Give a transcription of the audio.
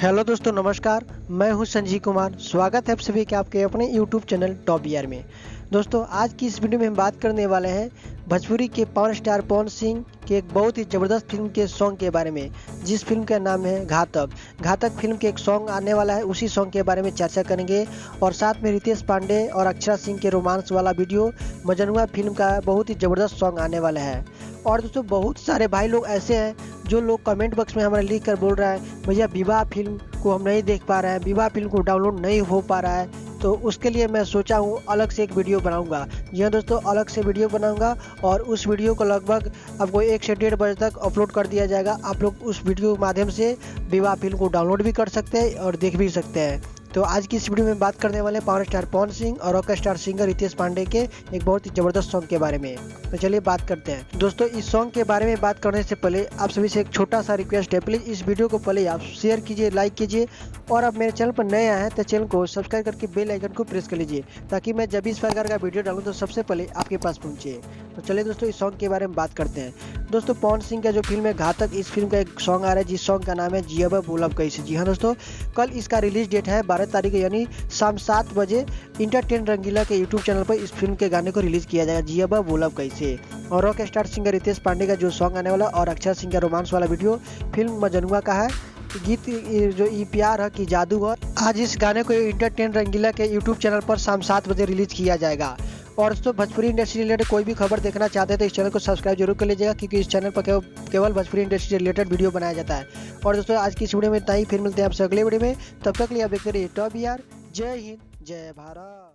Hello दोस्तों, नमस्कार। मैं हूं संजीव कुमार। स्वागत है आप सभी के आपके अपने यूट्यूब चैनल टॉप बिहार में। दोस्तों, आज की इस वीडियो में हम बात करने वाले हैं भोजपुरी के पावर स्टार पवन सिंह के एक बहुत ही ज़बरदस्त फिल्म के सॉन्ग के बारे में, जिस फिल्म का नाम है घातक। घातक फिल्म के एक सॉन्ग आने वाला है, उसी सॉन्ग के बारे में चर्चा करेंगे। और साथ में रितेश पांडे और अक्षरा सिंह के रोमांस वाला वीडियो मजनुआ फिल्म का बहुत ही ज़बरदस्त सॉन्ग आने वाला है। और दोस्तों, बहुत सारे भाई लोग ऐसे हैं जो लोग कमेंट बॉक्स में हमारे लिख कर बोल रहा है भैया विवाह फिल्म को हम नहीं देख पा रहे हैं, विवाह फिल्म को डाउनलोड नहीं हो पा रहा है। तो उसके लिए मैं सोचा हूँ अलग से एक वीडियो बनाऊंगा। जी हाँ दोस्तों, अलग से वीडियो बनाऊंगा और उस वीडियो को लगभग आपको 1 से 1.5 बजे तक अपलोड कर दिया जाएगा। आप लोग उस वीडियो के माध्यम से विवाह फिल्म को डाउनलोड भी कर सकते हैं और देख भी सकते हैं। तो आज की इस वीडियो में बात करने वाले पावर स्टार पवन सिंह और rock star singer Ritesh Pandey के एक बहुत ही ज़बरदस्त सॉन्ग के बारे में। तो चलिए बात करते हैं। दोस्तों, इस सॉन्ग के बारे में बात करने से पहले आप सभी से एक छोटा सा रिक्वेस्ट है, प्लीज़ इस वीडियो को पहले आप शेयर कीजिए, लाइक कीजिए। और आप मेरे चैनल पर नए आए हैं तो चैनल को सब्सक्राइब करके बेल आइकन को प्रेस कर लीजिए, ताकि मैं जब भी इस प्रकार का वीडियो डालूँ तो सबसे पहले आपके पास पहुँचे। तो चलिए दोस्तों, इस सॉन्ग के बारे में बात करते हैं। दोस्तों, पवन सिंह का जो फिल्म है घातक, इस फिल्म का एक सॉन्ग आ रहा है जिस सॉन्ग का नाम है जियब बोलब कैसे। जी हाँ दोस्तों, कल इसका रिलीज डेट है 12 तारीख, यानी शाम 7 बजे इंटरटेन रंगीला के यूट्यूब चैनल पर इस फिल्म के गाने को रिलीज किया जाएगा, जियब बोलब कैसे। और rock star singer Ritesh Pandey का जो सॉन्ग आने वाला और अक्षर सिंह का रोमांस वाला वीडियो फिल्म मजनुआ का है। गीत जो ई प्यार है कि जादू है। आज इस गाने को इंटरटेन रंगीला के यूट्यूब चैनल पर शाम 7 बजे रिलीज किया जाएगा। और दोस्तों, भोजपुरी इंडस्ट्री से रिलेटेड कोई भी खबर देखना चाहते हैं तो इस चैनल को सब्सक्राइब जरूर कर लीजिएगा, क्योंकि इस चैनल पर केवल भोजपुरी इंडस्ट्री से रिलेटेड वीडियो बनाया जाता है। और दोस्तों, आज की इस वीडियो में इतना ही। फिर मिलते हैं आपसे अगले वीडियो में। तब तक के लिए आप देखते रहिए टॉप बिहार। जय हिंद, जय भारत।